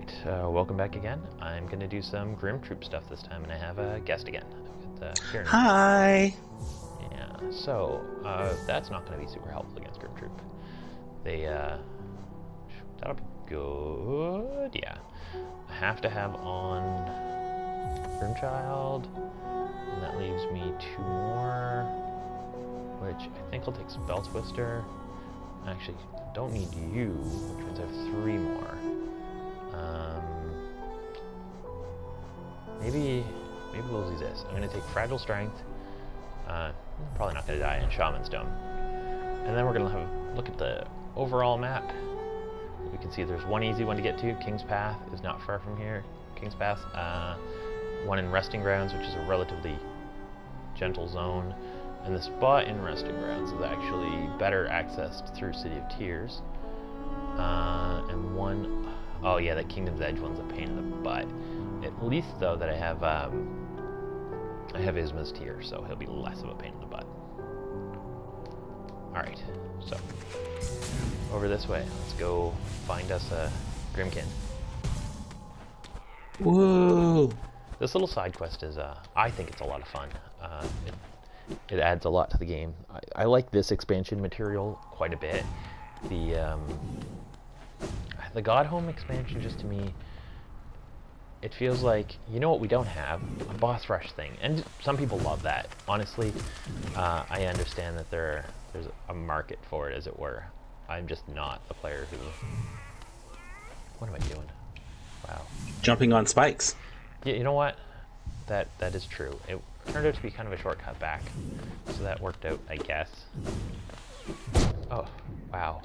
Alright, welcome back again. I'm gonna do some Grimm troop stuff this time, and I have a guest again. I've got Kieran. Hi! Yeah, so, that's not gonna be super helpful against Grimm troop. They, that'll be good, yeah. I have to have on Grimchild, and that leaves me 2 more, which I think I'll take Spell Twister. Actually, don't need you, which means I have 3 more. Maybe we'll do this. I'm going to take Fragile Strength. Probably not going to die in Shaman Stone. And then we're going to have a look at the overall map. We can see there's one easy one to get to. King's Path is not far from here. King's Path. One in Resting Grounds, which is a relatively gentle zone. And the spot in Resting Grounds is actually better accessed through City of Tears. And one... Oh yeah, that Kingdom's Edge one's a pain in the butt. At least though that I have Isma's Tear, so he'll be less of a pain in the butt. Alright, so over this way. Let's go find us a Grimmkin. Whoa! This little side quest is I think it's a lot of fun. It adds a lot to the game. I like this expansion material quite a bit. The Godhome expansion, just to me, it feels like, you know what we don't have? A boss rush thing. And some people love that. Honestly, I understand that there's a market for it, as it were. I'm just not the player who... What am I doing? Wow. Jumping on spikes. Yeah, you know what? That is true. It turned out to be kind of a shortcut back. So that worked out, I guess. Oh, wow.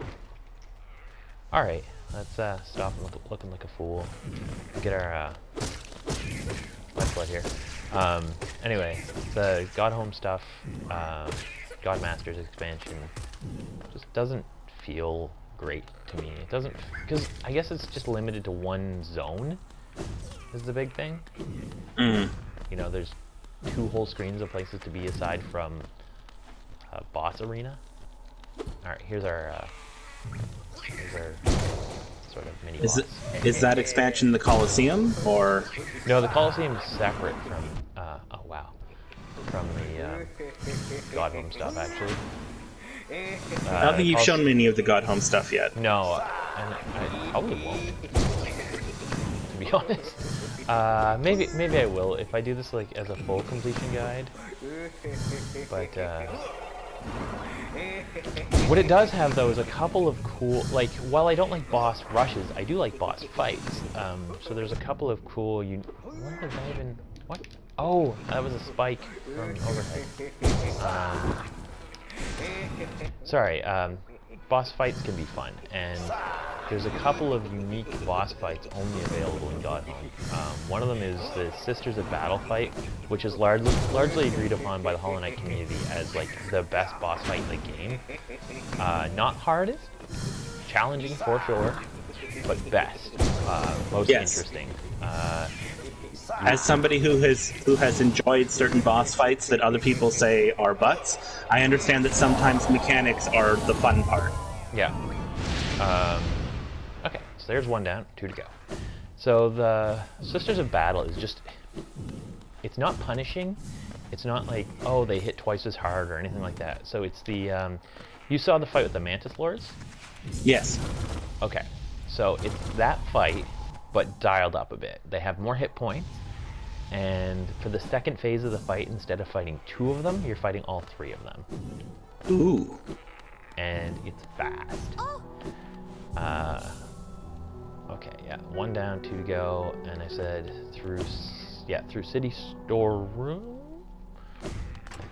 Alright, let's stop looking like a fool. Get our lifeblood here. Anyway, the Godhome stuff, Godmasters expansion, just doesn't feel great to me. It doesn't, because I guess it's just limited to one zone, is the big thing. You know, there's 2 whole screens of places to be aside from boss arena. Alright, here's our sort of mini boss. Is that expansion the Colosseum, or? No, the Colosseum is separate from, oh wow, from the Godhome stuff, actually. I don't think you've shown me any of the Godhome stuff yet. No, and I probably won't, to be honest. Maybe I will if I do this like as a full completion guide. But what it does have though is a couple of cool, like, while I don't like boss rushes, I do like boss fights. So there's a couple of cool. What was that even? What? Oh, that was a spike from overhead. Sorry. Boss fights can be fun, and there's a couple of unique boss fights only available in Godhome. One of them is the Sisters of Battle fight, which is largely agreed upon by the Hollow Knight community as like the best boss fight in the game. Not hardest, challenging for sure, but best, most interesting. As somebody who has enjoyed certain boss fights that other people say are butts, I understand that sometimes mechanics are the fun part. Yeah. Okay, so there's 1 down, 2 to go. So the Sisters of Battle is just... It's not punishing. It's not like, oh, they hit twice as hard or anything like that. So it's the... you saw the fight with the Mantis Lords? Yes. Okay, so it's that fight, but dialed up a bit. They have more hit points, and for the second phase of the fight, instead of fighting 2 of them, you're fighting all 3 of them. Ooh. And it's fast. Okay, yeah, 1 down, 2 to go, and I said through City Storeroom?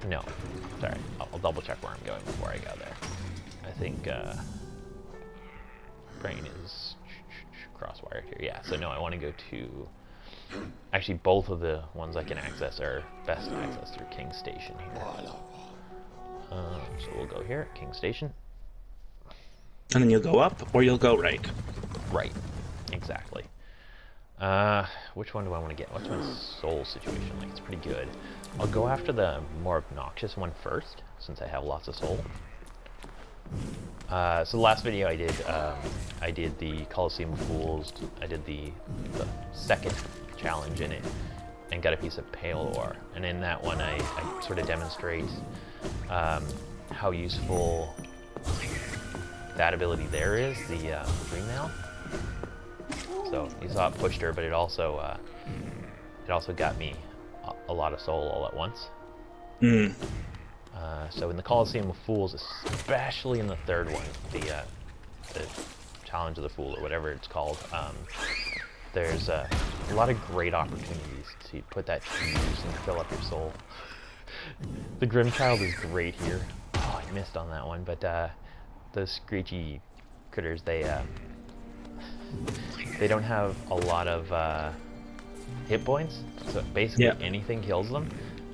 No, sorry, I'll double check where I'm going before I go there. I think, brain is crosswired here. Yeah, so no, I want to go to... Actually, both of the ones I can access are best accessed through King Station here. So we'll go here, King Station. And then you'll go up, or you'll go right. Right, exactly. Which one do I want to get? What's my soul situation like? It's pretty good. I'll go after the more obnoxious one first, since I have lots of soul. So the last video I did the Coliseum of Fools. I did the second challenge in it, and got a piece of pale ore. And in that one, I sort of demonstrate how useful that ability there is, the green nail. So you saw it pushed her, but it also got me a lot of soul all at once. Mm. So in the Coliseum of Fools, especially in the third one, the Challenge of the Fool, or whatever it's called, there's a lot of great opportunities to put that to use and fill up your soul. The Grimm child is great here. Oh, I missed on that one, but those screechy critters, they don't have a lot of hit points, so basically anything kills them.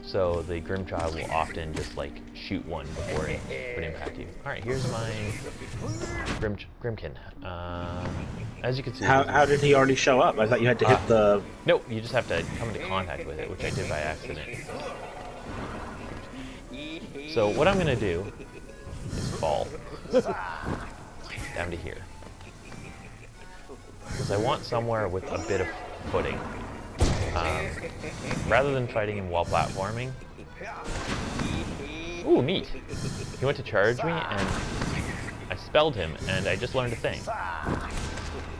So the Grimm child will often just like shoot one before it would impact you. All right, here's my Grimmkin. As you can see, How did he already show up? I thought you had to hit the... Nope, you just have to come into contact with it, which I did by accident. So what I'm gonna do is fall down to here, because I want somewhere with a bit of footing. Rather than fighting him while platforming. Ooh, neat. He went to charge me, and I spelled him, and I just learned a thing.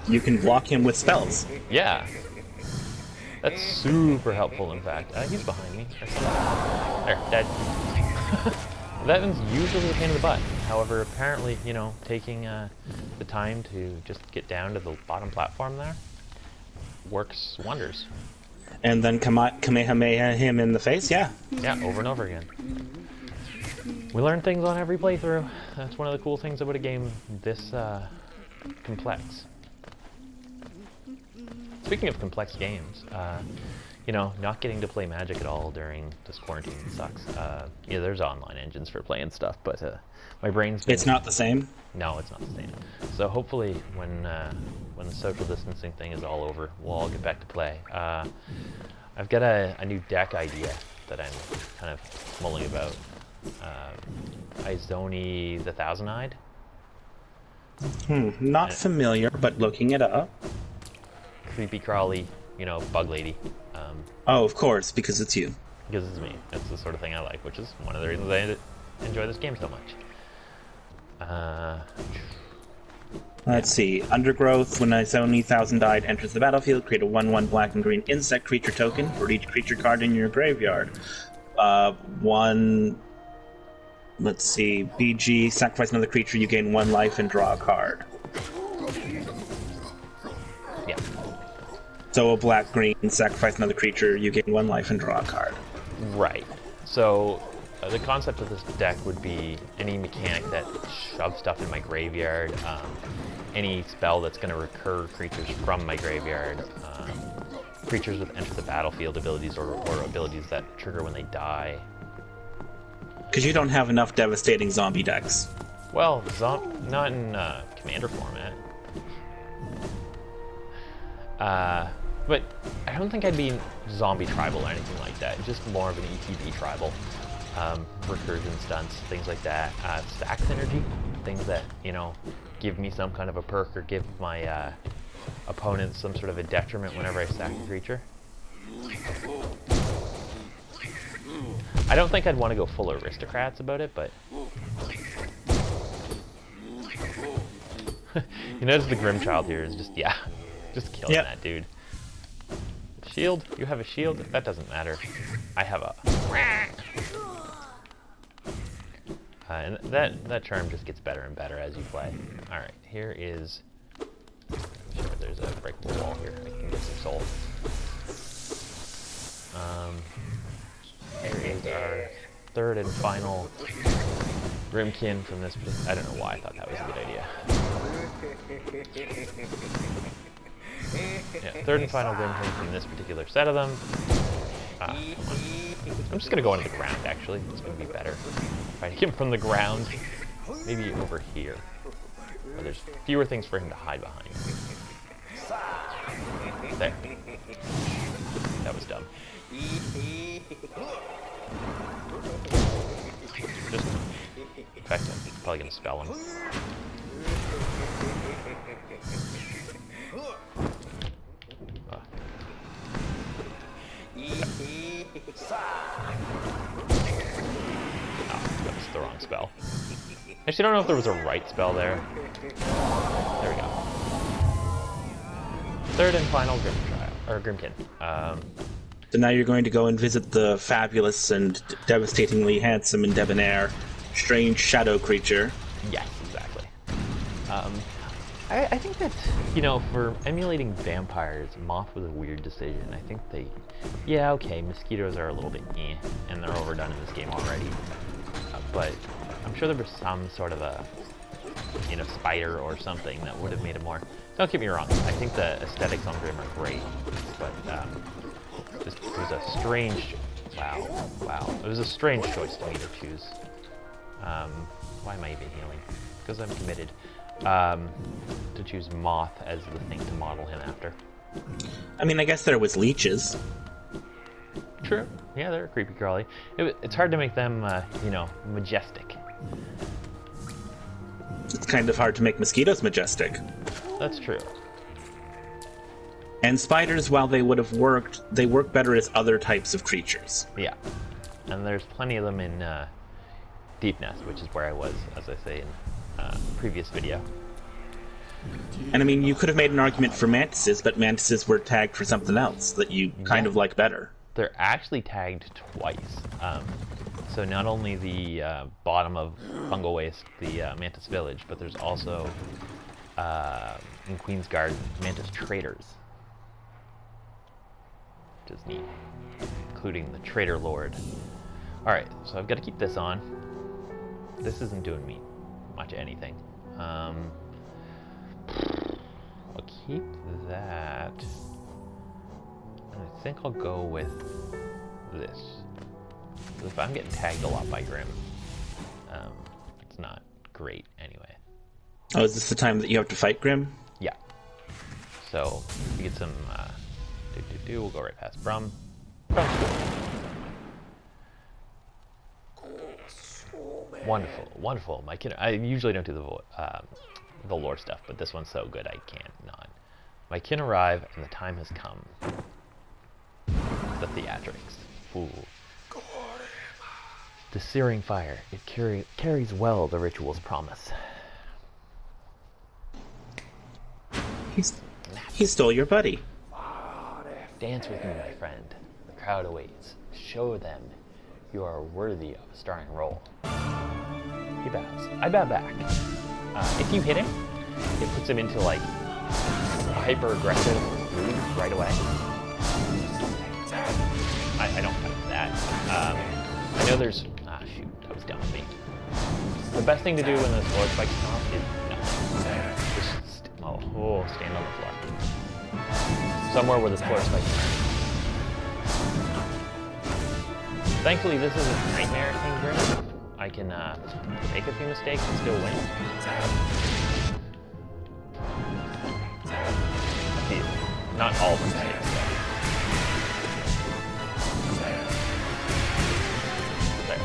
You can block him with spells. Yeah. That's super helpful, in fact. He's behind me. There, dead. That one's usually a pain in the butt. However, apparently, you know, taking the time to just get down to the bottom platform there works wonders. And then Kamehameha him in the face, yeah. Yeah, over and over again. We learn things on every playthrough. That's one of the cool things about a game this complex. Speaking of complex games, you know, not getting to play Magic at all during this quarantine sucks. Yeah, there's online engines for playing stuff, but my brain's been... It's not the same? No, it's not the same. So hopefully when the social distancing thing is all over, we'll all get back to play. I've got a new deck idea that I'm kind of mulling about. Izoni the Thousand-Eyed. Not familiar, but looking it up. Creepy crawly, you know, bug lady. Oh, of course, because it's you. Because it's me. It's the sort of thing I like, which is one of the reasons I enjoy this game so much. Let's see. Undergrowth, when Izoni Thousand-Eyed enters the battlefield, create a 1/1 black and green insect creature token for each creature card in your graveyard. Let's see. BG, sacrifice another creature, you gain 1 life and draw a card. Yeah. So a black-green, sacrifice another creature, you gain 1 life and draw a card. Right. So the concept of this deck would be any mechanic that shoves stuff in my graveyard, any spell that's going to recur creatures from my graveyard, creatures with enter the battlefield abilities, or abilities that trigger when they die. Because you don't have enough devastating zombie decks. Well, not in commander format. But I don't think I'd be zombie tribal or anything like that. Just more of an ETB tribal. Recursion stunts, things like that. Stack synergy, things that, you know, give me some kind of a perk or give my opponent some sort of a detriment whenever I stack a creature. I don't think I'd want to go full aristocrats about it, but... You notice the Grimm child here is just, yeah, just killing that dude. Shield? You have a shield? That doesn't matter. I have a... and that charm just gets better and better as you play. Alright, here is... I'm sure there's a breakable wall here. I can get some soul. Here is our third and final Grimmkin from this... I don't know why I thought that was a good idea. Yeah, third and final Grimmkin from this particular set of them. I'm just going to go into the ground, actually. It's going to be better. Fighting him from the ground. Maybe over here, where there's fewer things for him to hide behind. There. That was dumb. Just infect him. Probably gonna spell him. That's the wrong spell. Actually, I don't know if there was a right spell there. There we go. Third and final Grimm trial, or Grimmkin. So now you're going to go and visit the fabulous and devastatingly handsome and debonair strange shadow creature. Yes, exactly. I think that, you know, for emulating vampires, Moth was a weird decision. I think they, yeah, okay, mosquitoes are a little bit eh, and they're overdone in this game already. But I'm sure there was some sort of a, you know, spider or something that would have made it more. Don't get me wrong, I think the aesthetics on Grimm are great, but it was a strange, wow, it was a strange choice to me to choose. Why am I even healing? Because I'm committed. To choose Moth as the thing to model him after. I mean, I guess there was leeches. True. Yeah, they're creepy crawly. It's hard to make them, you know, majestic. It's kind of hard to make mosquitoes majestic. That's true. And spiders, while they would have worked, they work better as other types of creatures. Yeah. And there's plenty of them in Deep Nest, which is where I was, as I say in previous video. And I mean, you could have made an argument for mantises, but mantises were tagged for something else that you kind of like better. They're actually tagged twice. So not only the bottom of Fungal Waste, the Mantis Village, but there's also in Queensguard, Mantis Traders, which is neat, including the Trader Lord. Alright, so I've got to keep this on. This isn't doing me much of anything. I'll keep that. And I think I'll go with this. If I'm getting tagged a lot by Grimm, it's not great anyway. Oh, is this the time that you have to fight Grimm? Yeah. So, we get some, we'll go right past Brum. Brum's cool. Wonderful, wonderful. I usually don't do the lore stuff, but this one's so good I can't not. My kin arrive, and the time has come. The theatrics. Ooh. The searing fire. It carries well the ritual's promise. He stole your buddy. Dance with me, my friend. The crowd awaits. Show them you are worthy of a starring role. He bows. I bow back. If you hit him, it puts him into like a hyper-aggressive mood right away. I don't like that. I know there's... Ah, shoot. That was dumb of me. The best thing to do when those floor spikes come off is nothing. Just stand on the floor. Somewhere where the floor spikes are. Thankfully, this isn't Nightmare King Grimm. I can make a few mistakes and still win. Not all the mistakes, though. There.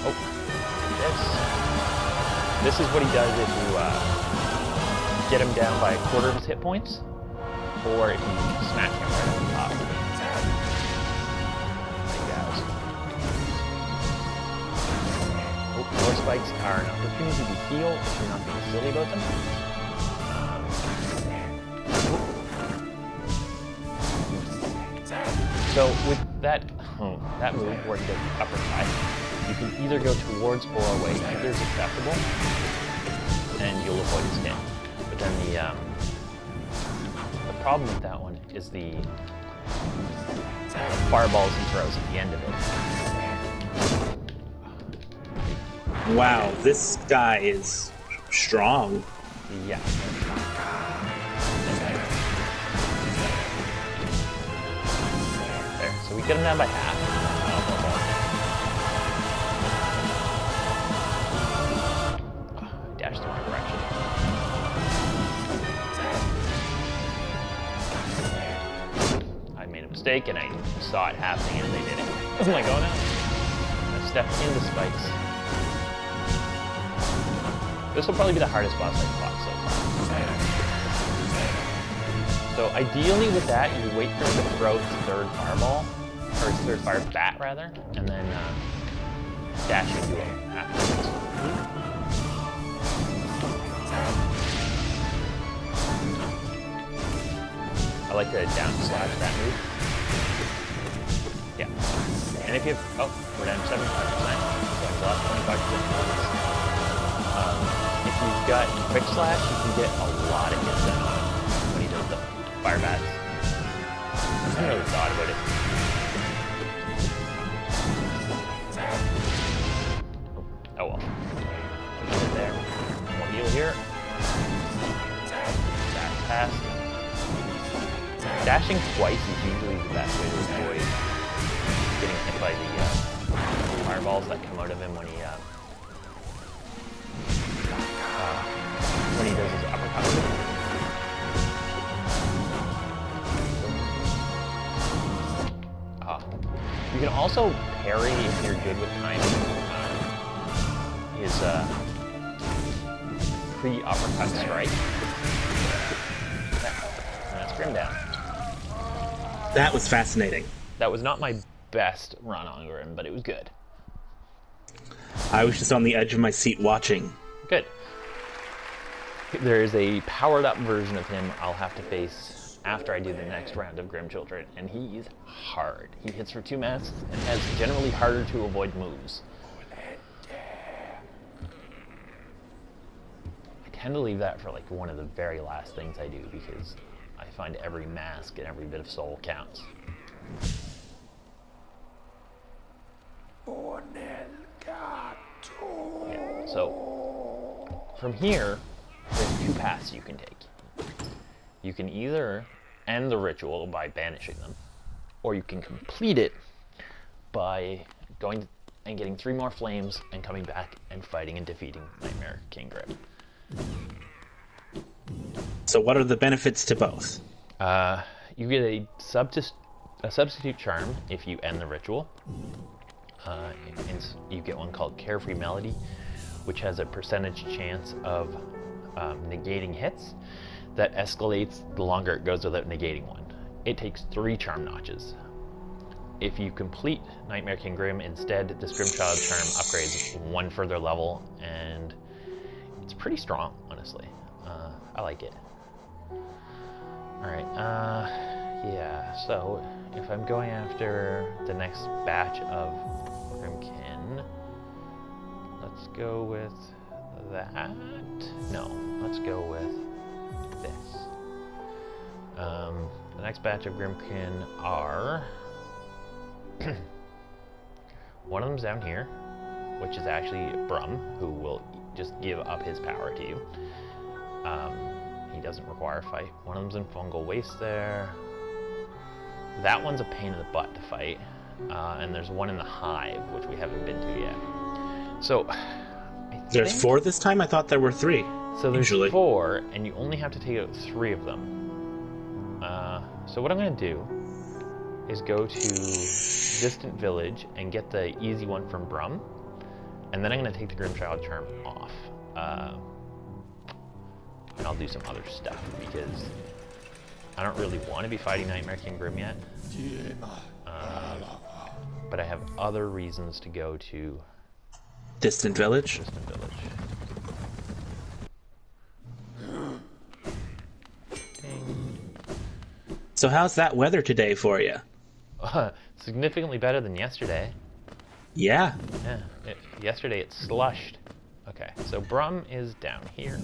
Oh. This is what he does if you get him down by a quarter of his hit points, or if you smack him right on the top. Floor spikes are an opportunity to heal if you're not being silly about them. So with that move where he does the uppercut, you can either go towards or away. Either is acceptable, and you'll avoid his hit. But then the problem with that one is the fireballs he throws at the end of it. Wow, this guy is strong. Yeah. There, so we get him down by half. Dash the wrong direction. I made a mistake and I saw it happening and they did it. Oh my god, now. I stepped into spikes. This will probably be the hardest boss I've fought so far. So ideally with that, you wait for him to throw his third fireball, or his third fire bat rather, and then dash into him afterwards. I like to down slash that move. Yeah. And if you have, oh, we're down to 75%, so I've lost 25%. If you've got quick slash, you can get a lot of hits in on him when he does the fire bats. I haven't really thought about it. Oh well. Put it there. More heal here. Dash past. Dashing twice is usually the best way to avoid getting hit by the fireballs that come out of him when he does his uppercut. You can also parry if you're good with timing. His pre-uppercut strike. And that's Grimm down. That was fascinating. That was not my best run on Grimm, but it was good. I was just on the edge of my seat watching. Good. There is a powered-up version of him I'll have to face after I do the next round of Grimm Children, and he's hard. He hits for 2 masks and has generally harder to avoid moves. I tend to leave that for like one of the very last things I do because I find every mask and every bit of soul counts. Yeah, so from here, there's 2 paths you can take. You can either end the ritual by banishing them, or you can complete it by going and getting 3 more flames and coming back and fighting and defeating Nightmare King Grimm. So what are the benefits to both? You get a substitute charm if you end the ritual. And you get one called Carefree Melody, which has a percentage chance of negating hits that escalates the longer it goes without negating one. It takes 3 charm notches. If you complete Nightmare King Grimm instead, this Grimm Child charm upgrades 1 further level, and it's pretty strong, honestly. I like it. Alright, yeah, so if I'm going after the next batch of Grimmkin, let's go with that. No, let's go with this. The next batch of Grimmkin are one of them's down here, which is actually Brum, who will just give up his power to you. He doesn't require a fight. One of them's in Fungal Waste there. That one's a pain in the butt to fight. And there's one in the Hive, which we haven't been to yet. So, There's 4 this time? I thought there were 3. So there's usually 4, and you only have to take out 3 of them. So what I'm going to do is go to Distant Village and get the easy one from Brum, and then I'm going to take the Grimm Child Charm off. And I'll do some other stuff, because I don't really want to be fighting Nightmare King Grimm yet. But I have other reasons to go to Distant Village. Distant Village. Ding. So how's that weather today for you? Significantly better than yesterday. Yeah. Yeah, yesterday it slushed. Okay, so Brum is down here.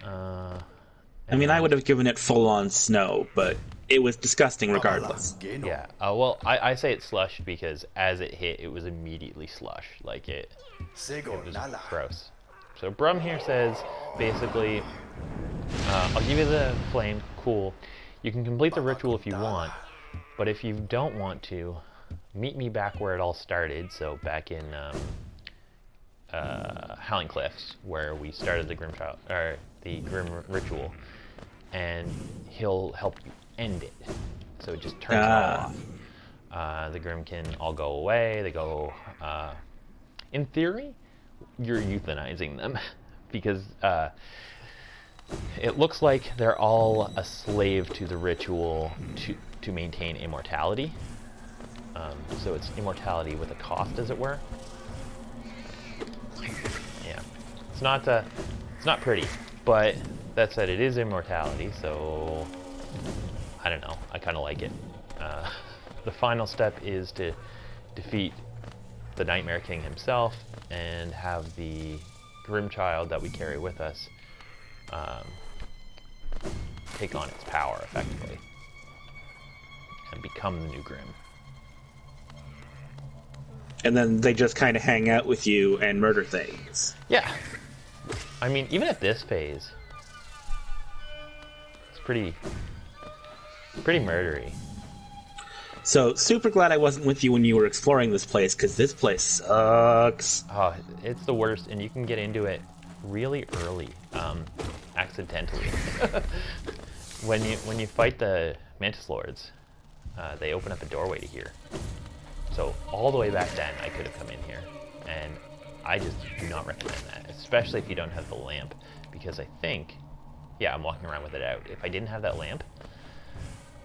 I mean, I would have given it full-on snow, but it was disgusting regardless. Yeah, well, I say it slushed because as it hit, it was immediately slush. Like, it was gross. So Brum here says, basically, I'll give you the flame, cool. You can complete the ritual if you want, but if you don't want to, meet me back where it all started, so back in Howling Cliffs, where we started the Grimm ritual, and he'll help you end it. So it just turns it all off. The Grimmkin all go away. They go. In theory, you're euthanizing them because it looks like they're all a slave to the ritual to maintain immortality. So it's immortality with a cost, as it were. Yeah, it's not pretty, but that said, it is immortality, so I don't know. I kind of like it. The final step is to defeat the Nightmare King himself and have the Grimm child that we carry with us take on its power effectively and become the new Grimm. And then they just kind of hang out with you and murder things. Yeah. I mean, even at this phase, it's pretty murdery. So, super glad I wasn't with you when you were exploring this place, because this place sucks. Oh, it's the worst, and you can get into it really early, accidentally. When you fight the Mantis Lords, they open up a doorway to here. So all the way back then, I could have come in here, and I just do not recommend that, especially if you don't have the lamp, because I think, yeah, I'm walking around with it out. If I didn't have that lamp,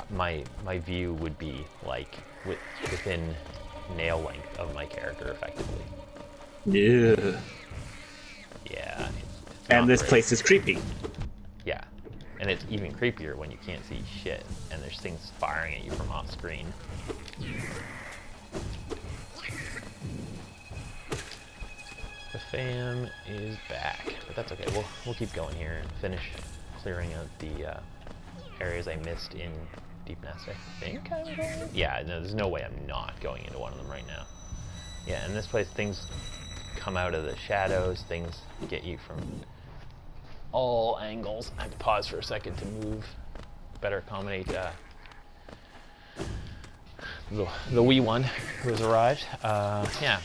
my view would be like within nail length of my character, effectively. Yeah. Yeah. And this great. place is creepy. Yeah, and it's even creepier when you can't see shit, and there's things firing at you from off screen. The fam is back, but that's okay. We'll keep going here and finish clearing out the areas I missed in Deep Nest. I think I'm going. Yeah, no, there's no way I'm not going into one of them right now. Yeah, in this place, things come out of the shadows. Things get you from all angles. I had to pause for a second to move, better accommodate the wee one who has arrived. Yeah.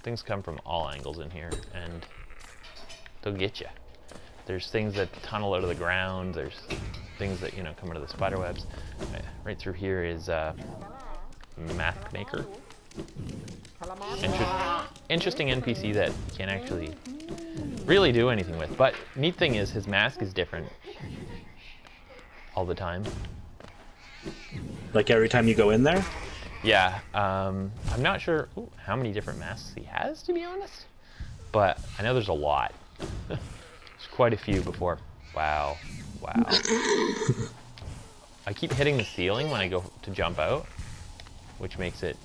Things come from all angles in here, and they'll get you. There's things that tunnel out of the ground. There's things that, come out of the spider webs. Right through here is Map Maker. Interesting NPC that you can't actually really do anything with. But neat thing is his mask is different all the time. Like every time you go in there? Yeah, I'm not sure how many different masks he has, to be honest, but I know there's a lot. There's quite a few before. Wow. I keep hitting the ceiling when I go to jump out, which makes it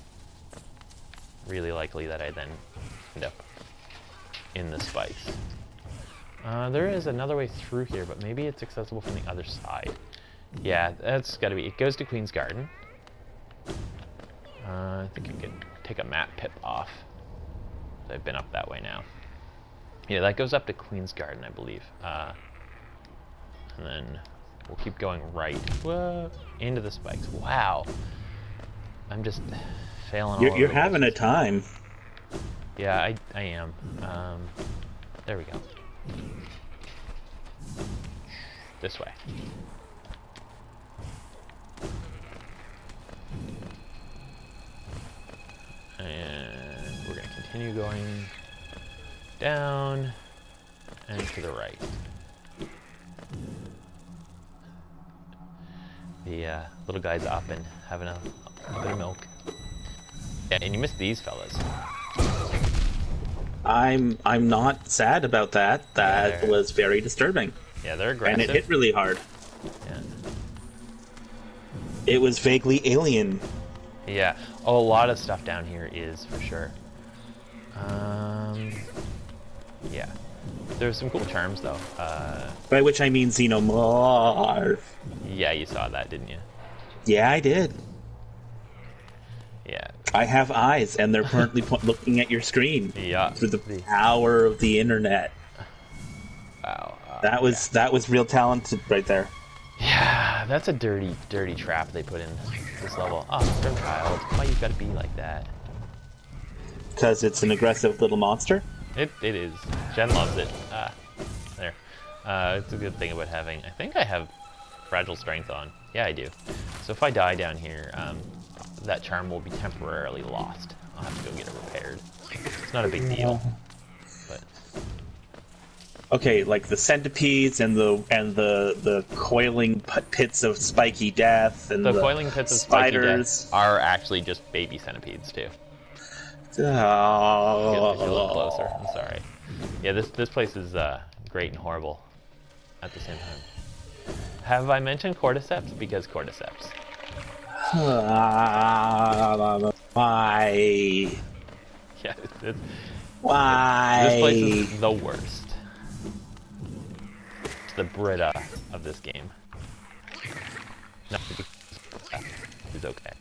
really likely that I then end up in the spikes. There is another way through here, but maybe it's accessible from the other side. Yeah, that's gotta be. It goes to Queen's Garden. I think I can take a map pip off. I've been up that way now. Yeah, that goes up to Queen's Garden, I believe. And then we'll keep going right. Whoa, into the spikes. Wow. I'm just failing all over. You're having a time. Yeah, I am. There we go. This way. And we're going to continue going down and to the right. The little guy's up and having a bit of milk. Yeah, and you missed these fellas. I'm not sad about that. That was very disturbing. Yeah, they're aggressive. And it hit really hard. Yeah. It was vaguely alien. Yeah. Oh, a lot of stuff down here is for sure. Yeah. There's some cool charms though. By which I mean xenomorph. Yeah, you saw that, didn't you? Yeah, I did. Yeah. I have eyes, and they're currently looking at your screen. Yeah. Through the power of the internet. Wow. That was real talented right there. Yeah, that's a dirty trap they put in this level. Oh, Grimm child. Why you gotta be like that? Because it's an aggressive little monster? It is. Jen loves it. There. It's a good thing about having... I think I have fragile strength on. Yeah, I do. So if I die down here, that charm will be temporarily lost. I'll have to go get it repaired. It's not a big deal. But okay, like the centipedes and the coiling pits of spiky death and The coiling pits of spiky death spiders are actually just baby centipedes too. If you look closer, I'm sorry. Yeah, this place is great and horrible at the same time. Have I mentioned cordyceps? Because cordyceps. Why? Yeah, Why? this place is the worst. It's the Brita of this game. Not because it's okay.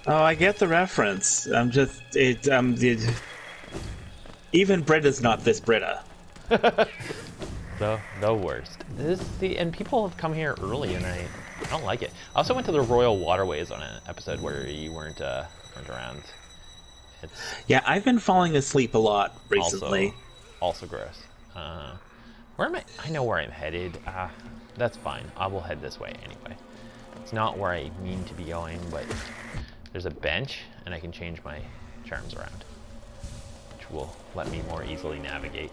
Oh, I get the reference. I'm just even Brita's not this Brita. The worst. And people have come here early, and I don't like it. I also went to the Royal Waterways on an episode where you weren't around. It's Yeah, I've been falling asleep a lot recently. also gross. Where am I? I know where I'm headed. That's fine. I will head this way anyway. It's not where I mean to be going, but there's a bench, and I can change my charms around, which will let me more easily navigate.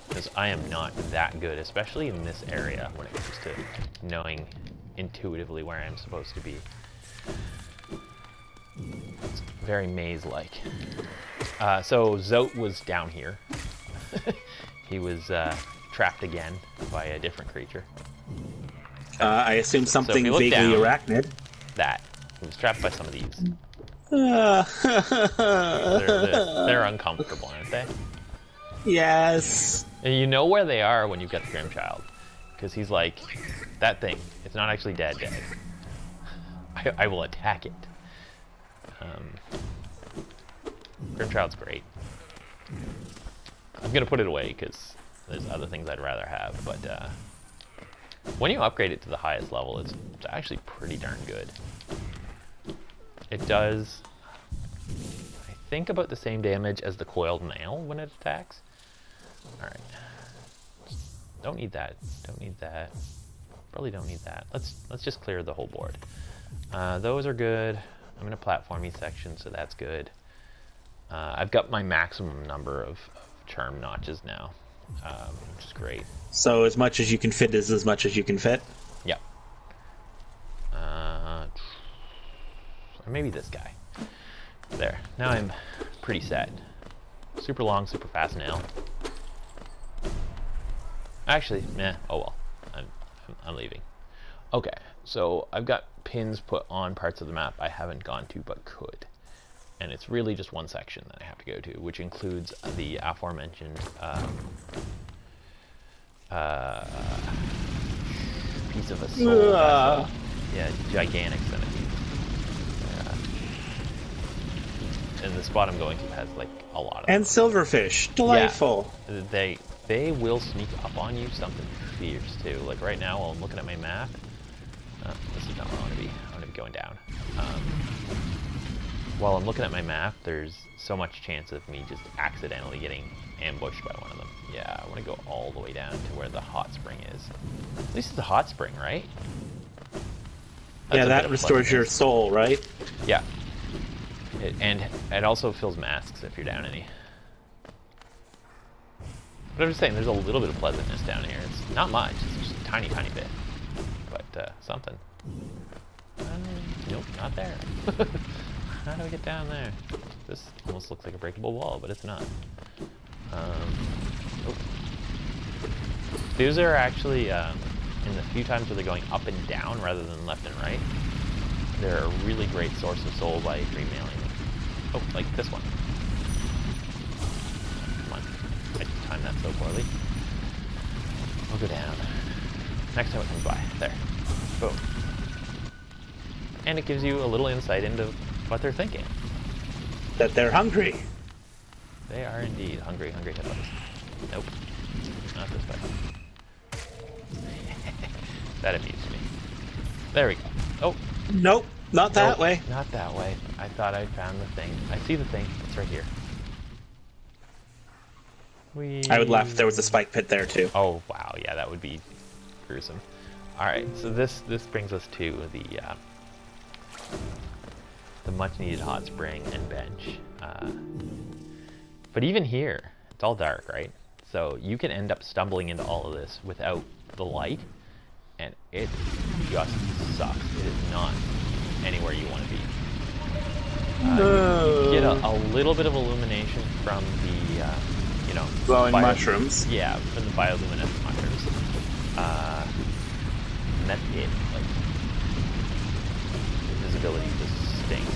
Because I am not that good, especially in this area, when it comes to knowing intuitively where I'm supposed to be. It's very maze-like. So Zote was down here. He was trapped again by a different creature. I assume something if you look vaguely down, arachnid. That. He was trapped by some of these. Uh, They're uncomfortable, aren't they? Yes. And you know where they are when you get the Grimm child. Because he's like, that thing, it's not actually dead. I will attack it. Grimm child's great. I'm going to put it away because there's other things I'd rather have. But when you upgrade it to the highest level, it's actually pretty darn good. It does, I think, about the same damage as the coiled nail when it attacks. Alright. Don't need that. Don't need that. Probably don't need that. Let's just clear the whole board. Those are good. I'm in a platformy section, so that's good. I've got my maximum number of charm notches now, which is great. So as much as you can fit is as much as you can fit? Yeah. Or maybe this guy. There. Now I'm pretty set. Super long, super fast nail. Actually, meh. Oh well. I'm leaving. Okay, so I've got pins put on parts of the map I haven't gone to but could. And it's really just one section that I have to go to, which includes the aforementioned piece of a soul vessel. Yeah, gigantic centipede. And the spot I'm going to has like a lot of And them. silverfish. Delightful. Yeah, they will sneak up on you something fierce too. Like right now while I'm looking at my map, this is not where I want to be. I want to be going down. While I'm looking at my map, there's so much chance of me just accidentally getting ambushed by one of them. Yeah, I want to go all the way down to where the hot spring is. At least it's a hot spring, right? Yeah, that restores your soul, right? Yeah. And it also fills masks if you're down any. But I'm just saying, there's a little bit of pleasantness down here. It's not much. It's just a tiny, tiny bit. But something. Nope, not there. How do I get down there? This almost looks like a breakable wall, but it's not. These are actually, in the few times where they're going up and down rather than left and right, they're a really great source of soul by dream mailing. Oh, like this one. Come on. I timed that so poorly. I'll go down. Next time it comes by. There. Boom. And it gives you a little insight into what they're thinking. That they're hungry. They are indeed hungry, hungry hippos. Nope. Not this way. That amused me. There we go. Oh. Nope. Not that Nope, way. Not that way. I thought I found the thing. I see the thing. It's right here. I would laugh if there was a spike pit there too. Oh wow, yeah, that would be gruesome. All right, so this brings us to the much-needed hot spring and bench. But even here, it's all dark, right? So you can end up stumbling into all of this without the light, and it just sucks. It is not anywhere you want to be. You get a little bit of illumination from the, you know, glowing mushrooms. Yeah, from the bioluminescent mushrooms. And that's it. Like, the visibility just stinks.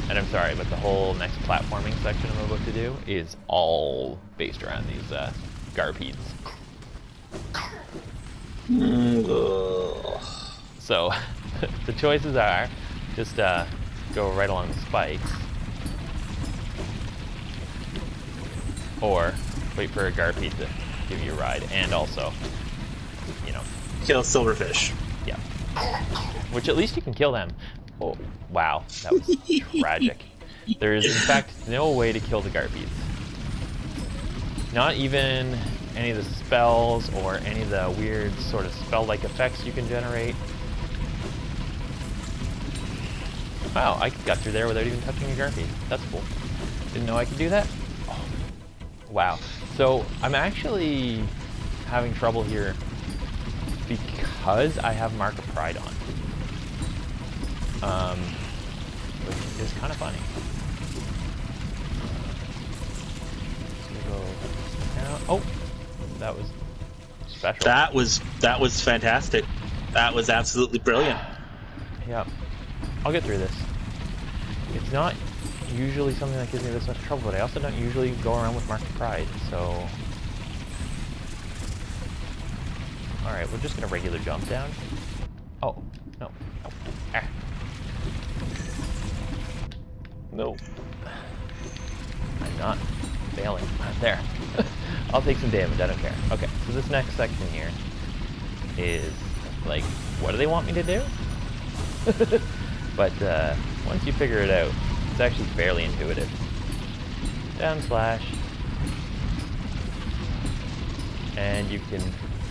And I'm sorry, but the whole next platforming section I'm about to do is all based around these garpedes. So the choices are just go right along the spikes, or wait for a garpede to give you a ride, and also, you know, kill silverfish. Yeah. Which at least you can kill them. Oh, wow, that was tragic. There is, in fact, no way to kill the garpedes. Not even any of the spells or any of the weird sort of spell-like effects you can generate. Wow, I got through there without even touching a garpede. That's cool. Didn't know I could do that? Oh, wow. So I'm actually having trouble here because I have Mark of Pride on. Which is kind of funny. Oh, that was special. That was fantastic. That was absolutely brilliant. Yep. I'll get through this. It's not usually something that gives me this much trouble, but I also don't usually go around with Mark of Pride, so... Alright, we're just gonna regular jump down. Oh, no. Oh. Ah. No. I'm not failing. There. I'll take some damage, I don't care. Okay, so this next section here is, like, what do they want me to do? But once you figure it out, it's actually fairly intuitive. Down slash. And you can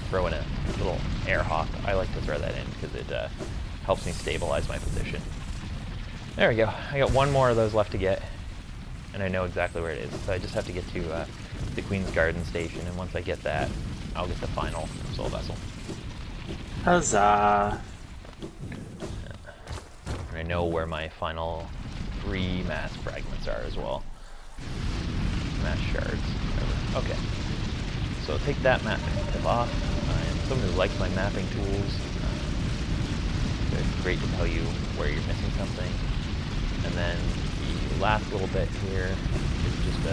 throw in a little air hop. I like to throw that in because it helps me stabilize my position. There we go. I got one more of those left to get, and I know exactly where it is. So I just have to get to the Queen's Garden station, and once I get that, I'll get the final soul vessel. Huzzah! And I know where my final 3 mass fragments are as well. Mass shards. Whatever. Okay. So I'll take that map tip off. I'm someone who likes my mapping tools. It's great to tell you where you're missing something. And then the last little bit here is just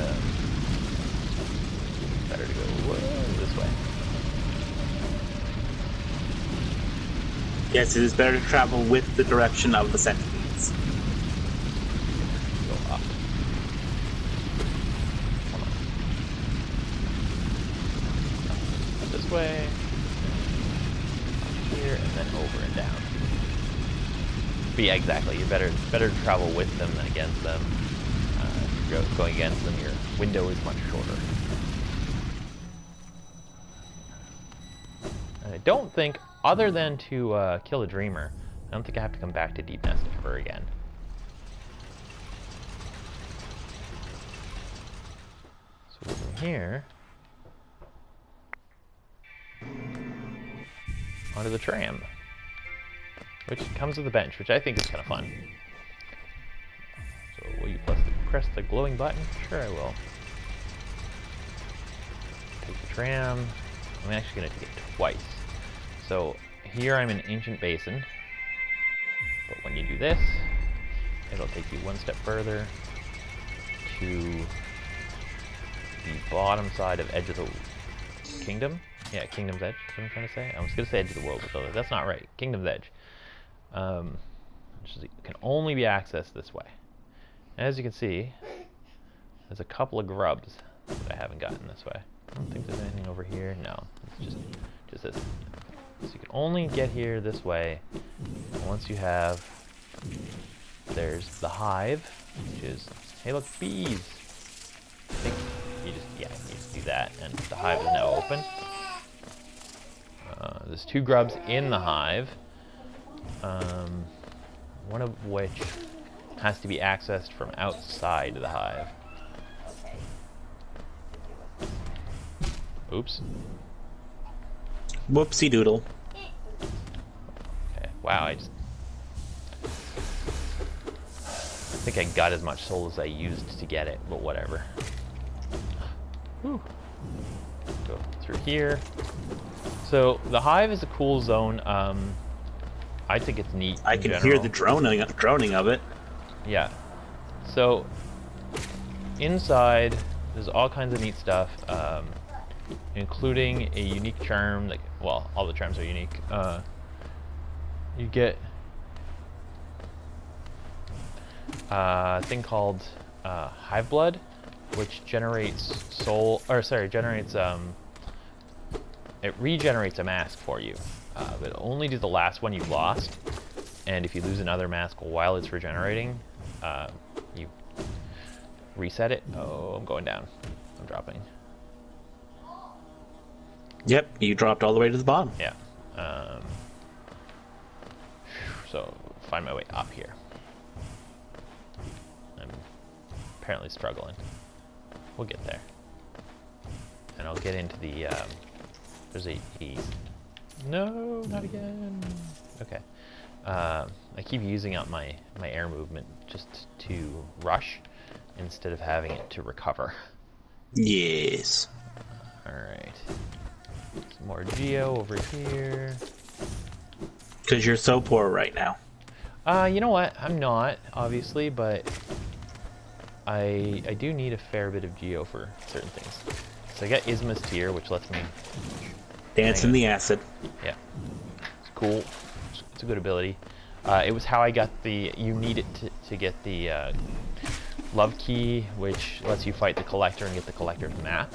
better to go this way. Yes, it is better to travel with the direction of the centipedes. Go up. Come on. Up this way. Up here, and then over and down. But yeah, exactly. You're better to travel with them than against them. If you're going against them, your window is much shorter. And I don't think, other than to kill a dreamer, I don't think I have to come back to Deep Nest ever again. So from here, onto the tram, which comes with a bench, which I think is kind of fun. So will you press the glowing button? Sure I will. Take the tram. I'm actually going to take it twice. So here I'm in Ancient Basin, but when you do this, it'll take you one step further to the bottom side of Edge of the Kingdom. Yeah, Kingdom's Edge, that's what I'm trying to say. I was going to say Edge of the World, but that's not right. Kingdom's Edge. Which can only be accessed this way. As you can see, there's a couple of grubs that I haven't gotten this way. I don't think there's anything over here. No, it's just this. So you can only get here this way. And once you have, there's the hive, which is, hey look, bees. I think you just do that, and the hive is now open. There's 2 grubs in the hive, one of which has to be accessed from outside the hive. Oops. Whoopsie doodle. Okay. Wow, I think I got as much soul as I used to get it, but whatever. Whew. Go through here. So the hive is a cool zone. I think it's neat. I can hear the droning of it. Yeah. So inside, there's all kinds of neat stuff, including a unique charm. Like, well, all the charms are unique. You get a thing called hive blood, which generates soul, or sorry, generates it regenerates a mask for you, but it'll only do the last one you lost. And if you lose another mask while it's regenerating, you reset it. Oh, I'm going down. I'm dropping. Yep, you dropped all the way to the bottom. Yeah. So find my way up here. I'm apparently struggling. We'll get there. And I'll get into the, there's a no, not again. Okay. I keep using up my air movement just to rush instead of having it to recover. Yes. Alright. Some more Geo over here. Because you're so poor right now. You know what? I'm not, obviously, but I do need a fair bit of Geo for certain things. So I got Isma's Tear, which lets me dance in the acid. Yeah. It's cool. It's a good ability. It was how I got the... You need it to get the Love Key, which lets you fight the Collector and get the Collector's map,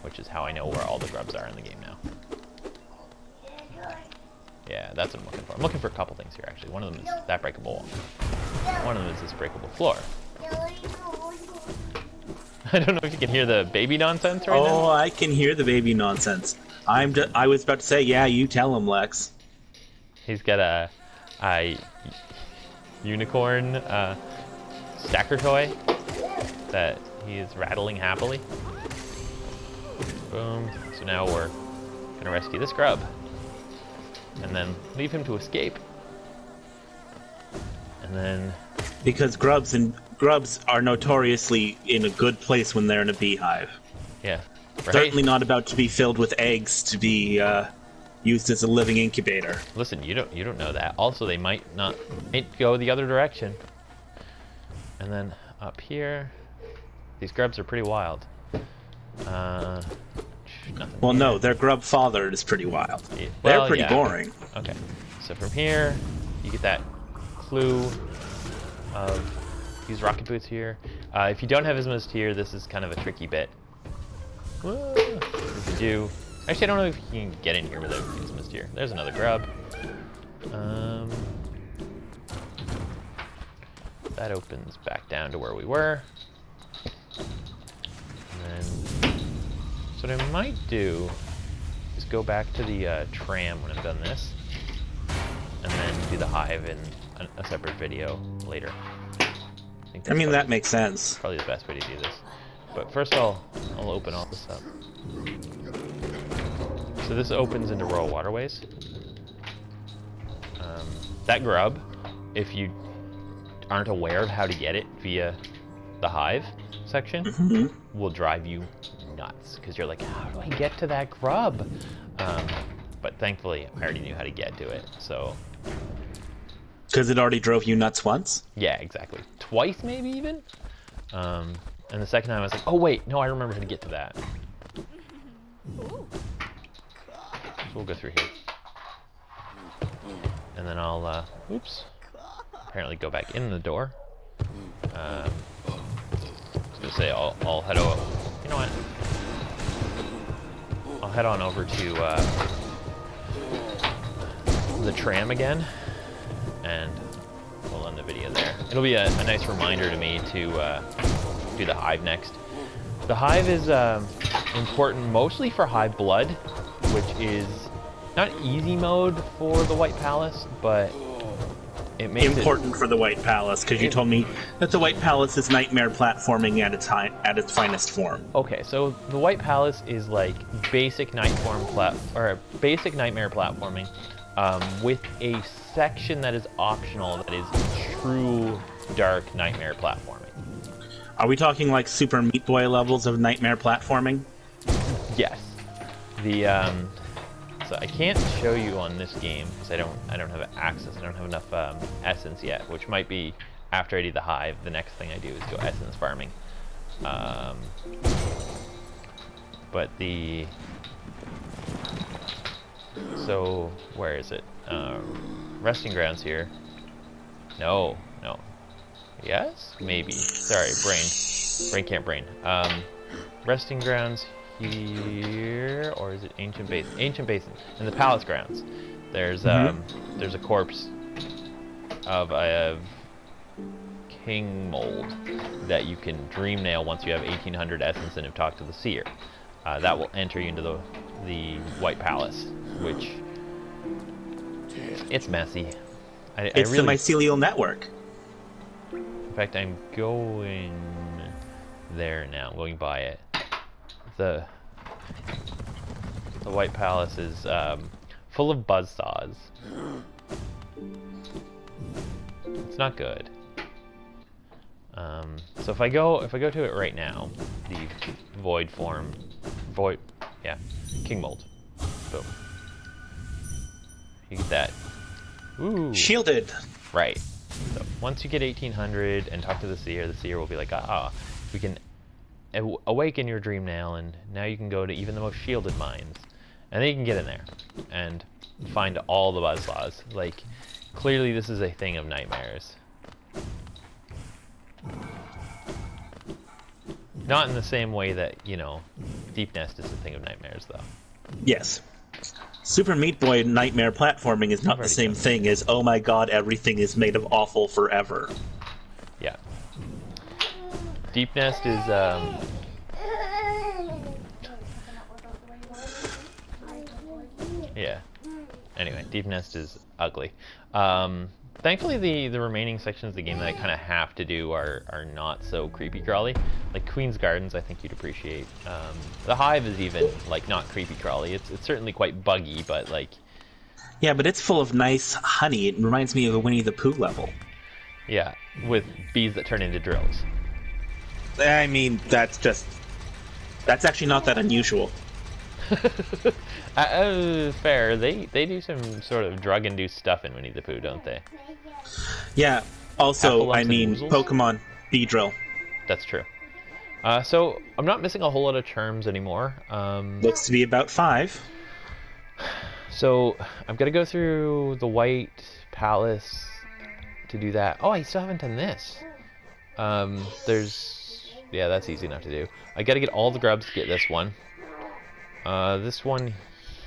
which is how I know where all the grubs are in the game now. Yeah, that's what I'm looking for. I'm looking for a couple things here, actually. One of them is that breakable wall. One of them is this breakable floor. I don't know if you can hear the baby nonsense right now. Oh, I can hear the baby nonsense. I was about to say, yeah, you tell him, Lex. He's got a unicorn stacker toy that he is rattling happily. Boom. So now we're gonna rescue this grub and then leave him to escape. And then because grubs are notoriously in a good place when they're in a beehive. Yeah. Right? Certainly not about to be filled with eggs to be used as a living incubator. Listen, you don't know that. Also, they might go the other direction. And then up here, these grubs are pretty wild. Well, no, their grub father is pretty wild. Yeah, well, they're pretty yeah. boring. Okay, so from here, you get that clue of use rocket boots here. If you don't have Isma's Tear, this is kind of a tricky bit. If you do, actually, I don't know if you can get in here without Isma's Tear. There's another grub. That opens back down to where we were. And then, so what I might do is go back to the tram when I've done this, and then do the hive in a separate video later. I mean, that makes sense. Probably the best way to do this. But first I'll open all this up. So this opens into rural waterways. That grub, if you aren't aware of how to get it via the hive section, will drive you nuts. Because you're like, how do I get to that grub? But thankfully, I already knew how to get to it, so... Because it already drove you nuts once? Yeah, exactly. Twice, maybe, even? And the second time I was like, oh wait, no, I remember how to get to that. So we'll go through here. And then I'll, oops. Apparently go back in the door. I was gonna say, I'll head over, you know what? I'll head on over to, the tram again. And we'll end the video there. It'll be a nice reminder to me to do the hive next. The hive is important mostly for hive blood, which is not easy mode for the White Palace, but it makes important for the White Palace, because you told me that the White Palace is nightmare platforming at its finest form. Okay, so the White Palace is like basic basic nightmare platforming, with a section that is optional that is true dark nightmare platforming. Are we talking like Super Meat Boy levels of nightmare platforming? Yes. The so I can't show you on this game because I don't have access. I don't have enough essence yet, which might be after I do the hive. The next thing I do is go essence farming. But so where is it? Resting grounds here. No. Yes? Maybe. Sorry, brain can't brain. Resting grounds here, or is it Ancient Basin? Ancient Basin. In the Palace grounds. There's a corpse of a king mold that you can dream nail once you have 1800 essence and have talked to the seer. That will enter you into the White Palace, which it's messy. It's the mycelial network. In fact, I'm going there now. I'm going by it. The White Palace is full of buzzsaws. It's not good. So if I go to it right now, the king mold. Boom. You get that. Ooh. Shielded. Right. So once you get 1800 and talk to the seer will be like, we can awaken your dream nail, and now you can go to even the most shielded mines, and then you can get in there and find all the buzzsaws. Like, clearly this is a thing of nightmares. Not in the same way that, Deep Nest is a thing of nightmares, though. Yes. Super Meat Boy nightmare platforming is not the same thing as, oh my god, everything is made of awful forever. Yeah. Deep Nest is, yeah. Anyway, Deep Nest is ugly. Thankfully, the remaining sections of the game that I kind of have to do are not so creepy crawly. Like Queen's Gardens, I think you'd appreciate. The Hive is even like not creepy crawly. It's certainly quite buggy, but like. Yeah, but it's full of nice honey. It reminds me of a Winnie the Pooh level. Yeah, with bees that turn into drills. I mean, that's actually not that unusual. Fair. They do some sort of drug-induced stuff in Winnie the Pooh, don't they? Yeah. Also, Heffalumps I mean, Pokemon Beedrill. That's true. So I'm not missing a whole lot of terms anymore. Looks to be about 5. So I've got to go through the White Palace to do that. Oh, I still haven't done this. Yeah, that's easy enough to do. I got to get all the grubs to get this one. This one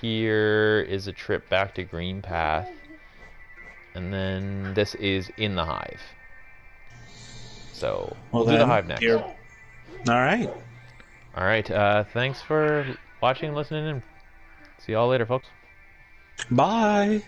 here is a trip back to Green Path, and then this is in the Hive. So we'll do the Hive next. All right. Thanks for watching and listening, and see y'all later, folks. Bye.